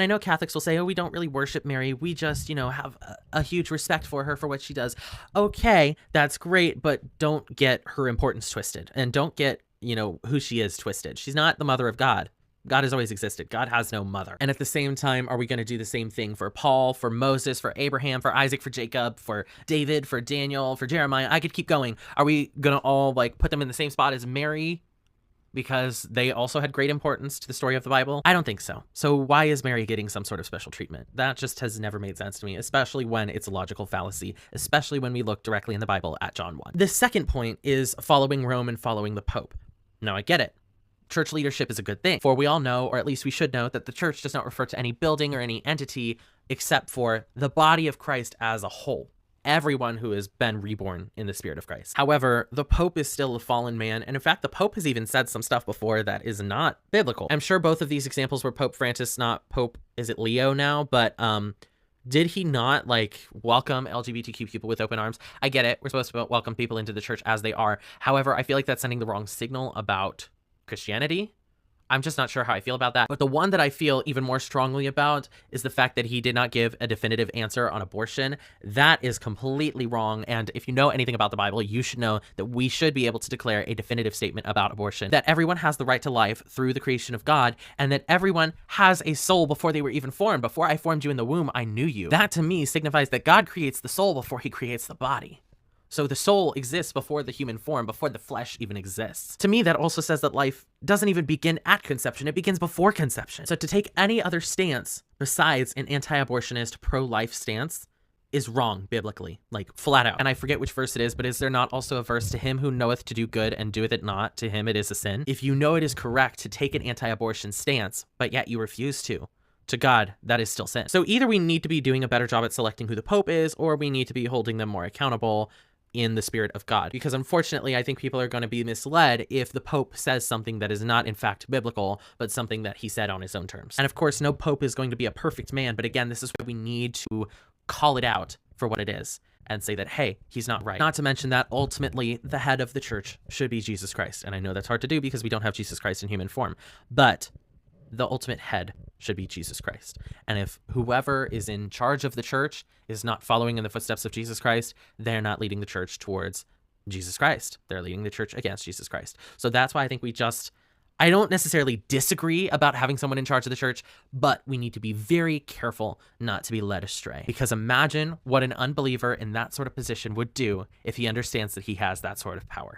I know Catholics will say, oh, we don't really worship Mary. We just, have a huge respect for her for what she does. Okay, that's great, but don't get her importance twisted and don't get, who she is twisted. She's not the mother of God. God has always existed. God has no mother. And at the same time, are we going to do the same thing for Paul, for Moses, for Abraham, for Isaac, for Jacob, for David, for Daniel, for Jeremiah? I could keep going. Are we going to all put them in the same spot as Mary because they also had great importance to the story of the Bible? I don't think so. So why is Mary getting some sort of special treatment? That just has never made sense to me, especially when it's a logical fallacy, especially when we look directly in the Bible at John 1. The second point is following Rome and following the Pope. Now, I get it. Church leadership is a good thing, for we all know, or at least we should know, that the church does not refer to any building or any entity except for the body of Christ as a whole. Everyone who has been reborn in the Spirit of Christ. However, the Pope is still a fallen man, and in fact, the Pope has even said some stuff before that is not biblical. I'm sure both of these examples were Pope Francis, not Pope, is it Leo now? But did he not welcome LGBTQ people with open arms? I get it. We're supposed to welcome people into the church as they are. However, I feel like that's sending the wrong signal about Christianity. I'm just not sure how I feel about that. But the one that I feel even more strongly about is the fact that he did not give a definitive answer on abortion. That is completely wrong. And if you know anything about the Bible, you should know that we should be able to declare a definitive statement about abortion, that everyone has the right to life through the creation of God, and that everyone has a soul before they were even formed. Before I formed you in the womb, I knew you. That to me signifies that God creates the soul before he creates the body. So the soul exists before the human form, before the flesh even exists. To me, that also says that life doesn't even begin at conception, it begins before conception. So to take any other stance besides an anti-abortionist, pro-life stance is wrong biblically, flat out. And I forget which verse it is, but is there not also a verse, to him who knoweth to do good and doeth it not, to him it is a sin? If you know it is correct to take an anti-abortion stance, but yet you refuse to God, that is still sin. So either we need to be doing a better job at selecting who the Pope is, or we need to be holding them more accountable in the Spirit of God. Because unfortunately, I think people are going to be misled if the Pope says something that is not in fact biblical, but something that he said on his own terms. And of course, no Pope is going to be a perfect man, but again, this is why we need to call it out for what it is and say that, hey, he's not right. Not to mention that ultimately the head of the church should be Jesus Christ. And I know that's hard to do because we don't have Jesus Christ in human form, but the ultimate head should be Jesus Christ. And if whoever is in charge of the church is not following in the footsteps of Jesus Christ, they're not leading the church towards Jesus Christ. They're leading the church against Jesus Christ. So that's why I think I don't necessarily disagree about having someone in charge of the church, but we need to be very careful not to be led astray. Because imagine what an unbeliever in that sort of position would do if he understands that he has that sort of power.